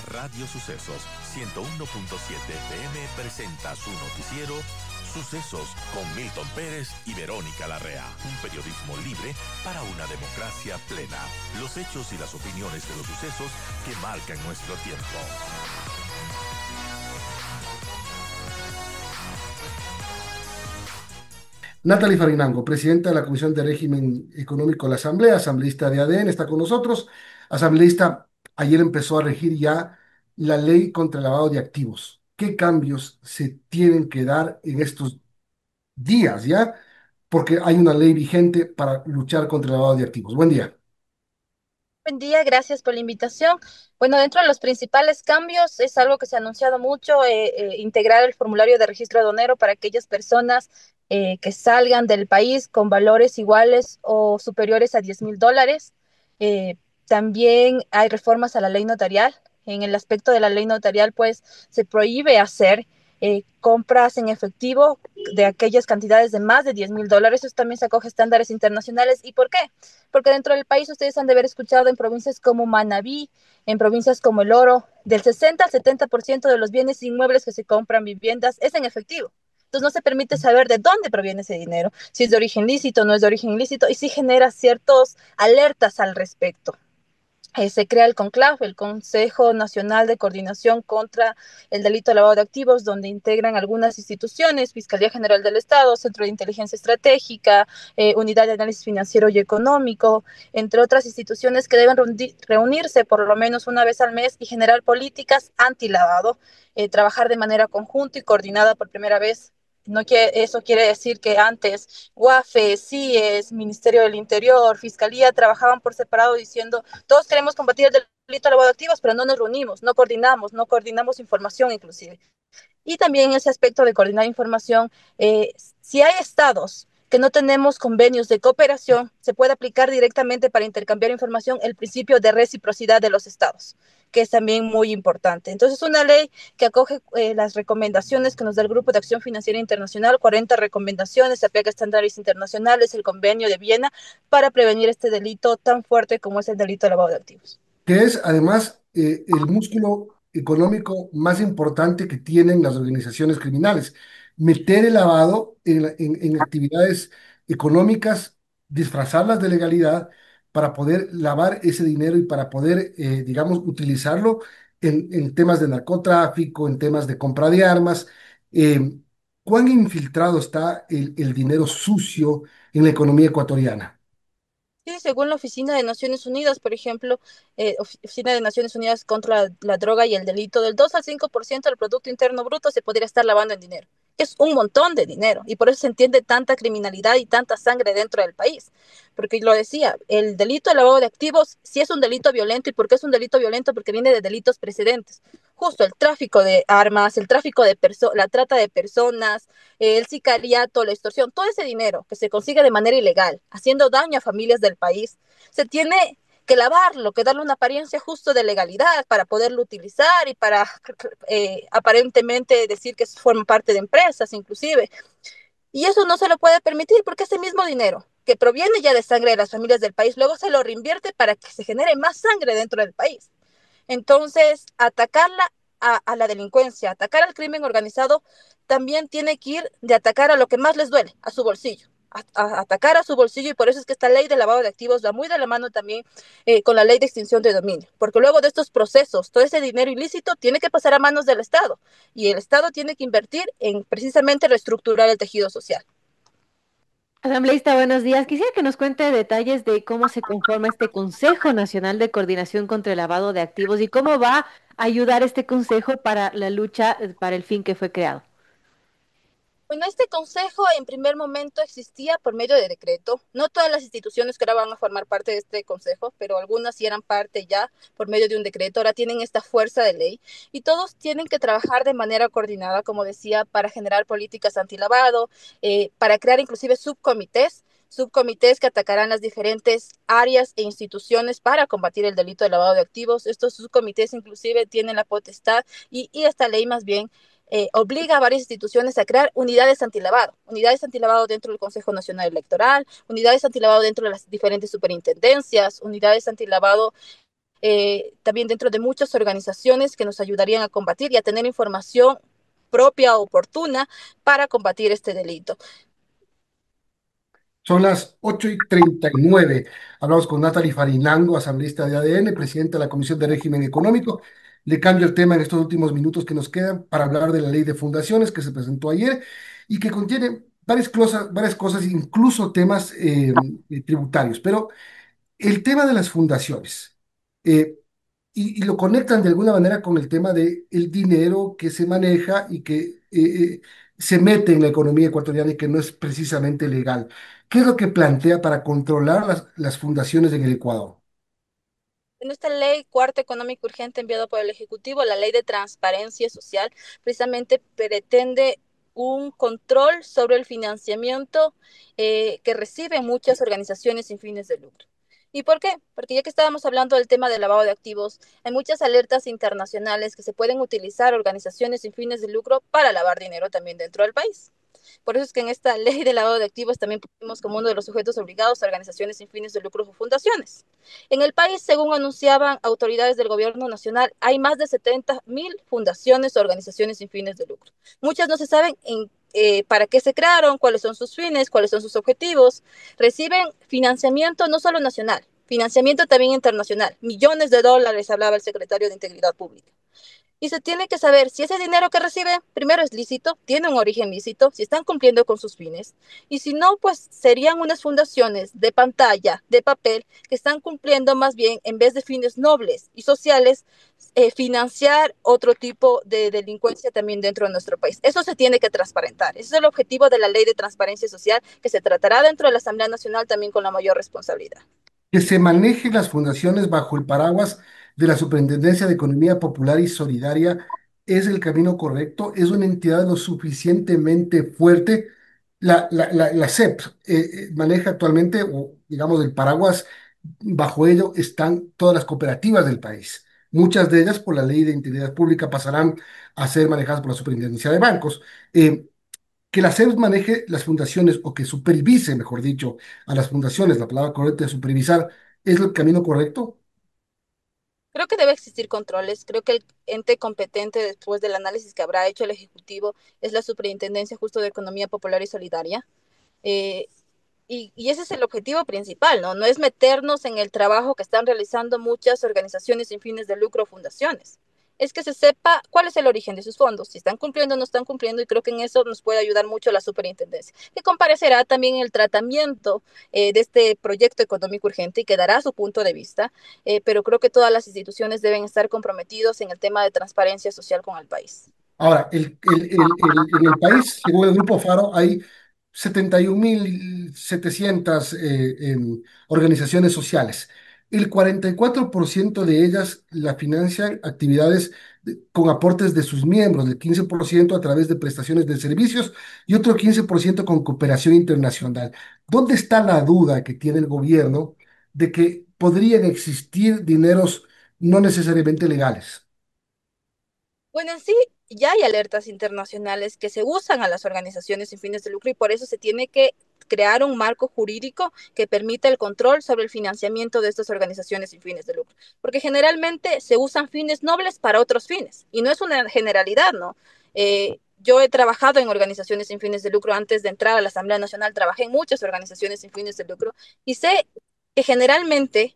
Radio Sucesos 101.7 FM presenta su noticiero Sucesos con Milton Pérez y Verónica Larrea. Un periodismo libre para una democracia plena. Los hechos y las opiniones de los sucesos que marcan nuestro tiempo. Natalie Farinango, presidenta de la Comisión de Régimen Económico de la Asamblea, asambleísta de ADN, está con nosotros. Asambleísta, ayer empezó a regir ya la ley contra el lavado de activos. ¿Qué cambios se tienen que dar en estos días ya? Porque hay una ley vigente para luchar contra el lavado de activos. Buen día. Buen día, gracias por la invitación. Bueno, dentro de los principales cambios es algo que se ha anunciado mucho, integrar el formulario de registro aduanero para aquellas personas que salgan del país con valores iguales o superiores a $10,000. También hay reformas a la ley notarial. En el aspecto de la ley notarial, pues se prohíbe hacer compras en efectivo de aquellas cantidades de más de $10,000. Eso también se acoge a estándares internacionales. ¿Y por qué? Porque dentro del país ustedes han de haber escuchado en provincias como Manabí, en provincias como El Oro, del 60 al 70% de los bienes inmuebles que se compran viviendas es en efectivo. Entonces no se permite saber de dónde proviene ese dinero, si es de origen lícito, no es de origen ilícito, y sí genera ciertas alertas al respecto. Se crea el CONCLAV, el Consejo Nacional de Coordinación contra el Delito de Lavado de Activos, donde integran algunas instituciones, Fiscalía General del Estado, Centro de Inteligencia Estratégica, Unidad de Análisis Financiero y Económico, entre otras instituciones que deben reunirse por lo menos una vez al mes y generar políticas antilavado, trabajar de manera conjunta y coordinada por primera vez. No quiere, eso quiere decir que antes UAFE, CIES, Ministerio del Interior, Fiscalía trabajaban por separado diciendo todos queremos combatir el delito de lavado de activos, pero no nos reunimos, no coordinamos información inclusive. Y también ese aspecto de coordinar información, si hay estados que no tenemos convenios de cooperación, se puede aplicar directamente para intercambiar información el principio de reciprocidad de los estados, que es también muy importante. Entonces, una ley que acoge las recomendaciones que nos da el Grupo de Acción Financiera Internacional, 40 recomendaciones, se apega a estándares internacionales, el convenio de Viena, para prevenir este delito tan fuerte como es el delito de lavado de activos. Que es además el músculo económico más importante que tienen las organizaciones criminales. Meter el lavado en actividades económicas, disfrazarlas de legalidad para poder lavar ese dinero y para poder, digamos, utilizarlo en temas de narcotráfico, en temas de compra de armas. Eh, ¿Cuán infiltrado está el dinero sucio en la economía ecuatoriana? Sí, según la Oficina de Naciones Unidas, por ejemplo, Oficina de Naciones Unidas contra la droga y el delito, del 2 al 5% del Producto Interno Bruto se podría estar lavando en dinero. Es un montón de dinero y por eso se entiende tanta criminalidad y tanta sangre dentro del país. Porque lo decía, el delito de lavado de activos sí es un delito violento. ¿Y por qué es un delito violento? Porque viene de delitos precedentes. Justo el tráfico de armas, el tráfico de personas, la trata de personas, el sicariato, la extorsión, todo ese dinero que se consigue de manera ilegal, haciendo daño a familias del país, se tiene que lavarlo, que darle una apariencia justo de legalidad para poderlo utilizar y para aparentemente decir que forma parte de empresas inclusive. Y eso no se lo puede permitir porque ese mismo dinero que proviene ya de sangre de las familias del país, luego se lo reinvierte para que se genere más sangre dentro del país. Entonces, atacarla a la delincuencia, atacar al crimen organizado, también tiene que ir de atacar a lo que más les duele, a su bolsillo. Atacar a su bolsillo, y por eso es que esta ley de lavado de activos va muy de la mano también con la ley de extinción de dominio, porque luego de estos procesos, todo ese dinero ilícito tiene que pasar a manos del Estado y el Estado tiene que invertir en precisamente reestructurar el tejido social. Asambleísta, buenos días. Quisiera que nos cuente detalles de cómo se conforma este Consejo Nacional de Coordinación contra el Lavado de Activos y cómo va a ayudar este consejo para la lucha para el fin que fue creado. Bueno, este consejo en primer momento existía por medio de decreto. No todas las instituciones que ahora van a formar parte de este consejo, pero algunas sí eran parte ya por medio de un decreto. Ahora tienen esta fuerza de ley y todos tienen que trabajar de manera coordinada, como decía, para generar políticas antilavado, para crear inclusive subcomités que atacarán las diferentes áreas e instituciones para combatir el delito de lavado de activos. Estos subcomités inclusive tienen la potestad y esta ley más bien obliga a varias instituciones a crear unidades antilavado dentro del Consejo Nacional Electoral, unidades antilavado dentro de las diferentes superintendencias, unidades antilavado también dentro de muchas organizaciones que nos ayudarían a combatir y a tener información propia, oportuna, para combatir este delito. Son las 8:39. Hablamos con Natalie Farinango, asambleísta de ADN, presidenta de la Comisión de Régimen Económico. Le cambio el tema en estos últimos minutos que nos quedan para hablar de la ley de fundaciones que se presentó ayer y que contiene varias cosas, incluso temas tributarios. Pero el tema de las fundaciones, eh, y lo conectan de alguna manera con el tema de el dinero que se maneja y que se mete en la economía ecuatoriana y que no es precisamente legal. ¿Qué es lo que plantea para controlar las fundaciones en el Ecuador? En esta ley cuarta económica urgente enviada por el Ejecutivo, la ley de transparencia social, precisamente pretende un control sobre el financiamiento que reciben muchas organizaciones sin fines de lucro. ¿Y por qué? Porque ya que estábamos hablando del tema del lavado de activos, hay muchas alertas internacionales que se pueden utilizar organizaciones sin fines de lucro para lavar dinero también dentro del país. Por eso es que en esta ley de lavado de activos también pusimos como uno de los sujetos obligados a organizaciones sin fines de lucro o fundaciones. En el país, según anunciaban autoridades del gobierno nacional, hay más de 70.000 fundaciones o organizaciones sin fines de lucro. Muchas no se saben para qué se crearon, cuáles son sus fines, cuáles son sus objetivos. Reciben financiamiento no solo nacional, financiamiento también internacional. Millones de dólares, hablaba el secretario de Integridad Pública. Y se tiene que saber si ese dinero que recibe, primero es lícito, tiene un origen lícito, si están cumpliendo con sus fines. Y si no, pues serían unas fundaciones de pantalla, de papel, que están cumpliendo más bien, en vez de fines nobles y sociales, financiar otro tipo de delincuencia también dentro de nuestro país. Eso se tiene que transparentar. Ese es el objetivo de la ley de transparencia social, que se tratará dentro de la Asamblea Nacional también con la mayor responsabilidad. Que se manejen las fundaciones bajo el paraguas de la Superintendencia de Economía Popular y Solidaria es el camino correcto, es una entidad lo suficientemente fuerte. La SEP maneja actualmente, o digamos, el paraguas, bajo ello están todas las cooperativas del país. Muchas de ellas, por la ley de integridad pública, pasarán a ser manejadas por la Superintendencia de Bancos. Que la SEP maneje las fundaciones o que supervise, mejor dicho, a las fundaciones, la palabra correcta es supervisar, ¿es el camino correcto? Creo que debe existir controles. Creo que el ente competente después del análisis que habrá hecho el Ejecutivo es la Superintendencia justo de Economía Popular y Solidaria. Eh, y ese es el objetivo principal, ¿no? No es meternos en el trabajo que están realizando muchas organizaciones sin fines de lucro o fundaciones. Es que se sepa cuál es el origen de sus fondos, si están cumpliendo o no están cumpliendo, y creo que en eso nos puede ayudar mucho la superintendencia, que comparecerá también en el tratamiento de este proyecto económico urgente y que dará su punto de vista, pero creo que todas las instituciones deben estar comprometidos en el tema de transparencia social con el país. Ahora, en el país, según el Grupo Faro, hay 71.700 organizaciones sociales. El 44% de ellas la financian actividades con aportes de sus miembros, el 15% a través de prestaciones de servicios y otro 15% con cooperación internacional. ¿Dónde está la duda que tiene el gobierno de que podrían existir dineros no necesariamente legales? Bueno, en sí ya hay alertas internacionales que se usan a las organizaciones sin fines de lucro y por eso se tiene que crear un marco jurídico que permita el control sobre el financiamiento de estas organizaciones sin fines de lucro, porque generalmente se usan fines nobles para otros fines y no es una generalidad, ¿no? Yo he trabajado en organizaciones sin fines de lucro antes de entrar a la Asamblea Nacional, trabajé en muchas organizaciones sin fines de lucro y sé que generalmente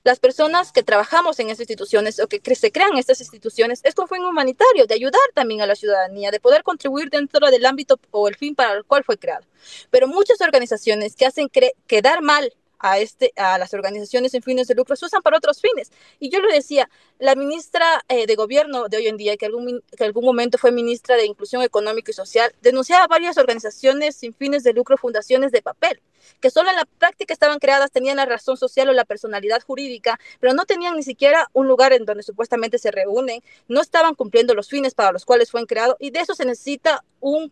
las personas que trabajamos en estas instituciones o que se crean estas instituciones es con fin humanitario, de ayudar también a la ciudadanía, de poder contribuir dentro del ámbito o el fin para el cual fue creado. Pero muchas organizaciones que hacen quedar mal a las organizaciones sin fines de lucro se usan para otros fines. Y yo lo decía, la ministra de Gobierno de hoy en día, que algún momento fue ministra de Inclusión Económica y Social, denunciaba varias organizaciones sin fines de lucro, fundaciones de papel, que solo en la práctica estaban creadas, tenían la razón social o la personalidad jurídica, pero no tenían ni siquiera un lugar en donde supuestamente se reúnen, no estaban cumpliendo los fines para los cuales fueron creados, y de eso se necesita un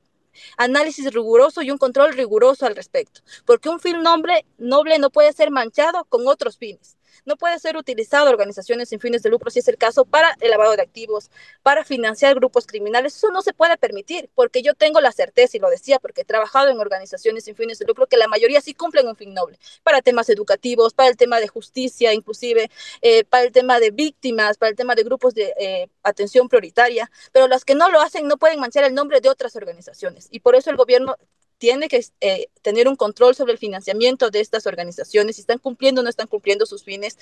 análisis riguroso y un control riguroso al respecto, porque un fin noble no puede ser manchado con otros fines. no puede ser utilizado organizaciones sin fines de lucro, si es el caso, para el lavado de activos, para financiar grupos criminales. Eso no se puede permitir, porque yo tengo la certeza, y lo decía, porque he trabajado en organizaciones sin fines de lucro, que la mayoría sí cumplen un fin noble, para temas educativos, para el tema de justicia, inclusive para el tema de víctimas, para el tema de grupos de atención prioritaria, pero las que no lo hacen no pueden manchar el nombre de otras organizaciones. Y por eso el gobierno tiene que tener un control sobre el financiamiento de estas organizaciones, si están cumpliendo o no están cumpliendo sus fines,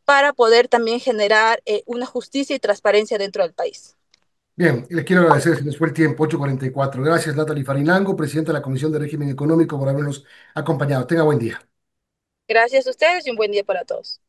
para poder también generar una justicia y transparencia dentro del país. Bien, le quiero agradecer, se nos fue el tiempo, 8:44. Gracias, Natalie Farinango, presidenta de la Comisión de Régimen Económico, por habernos acompañado. Tenga buen día. Gracias a ustedes y un buen día para todos.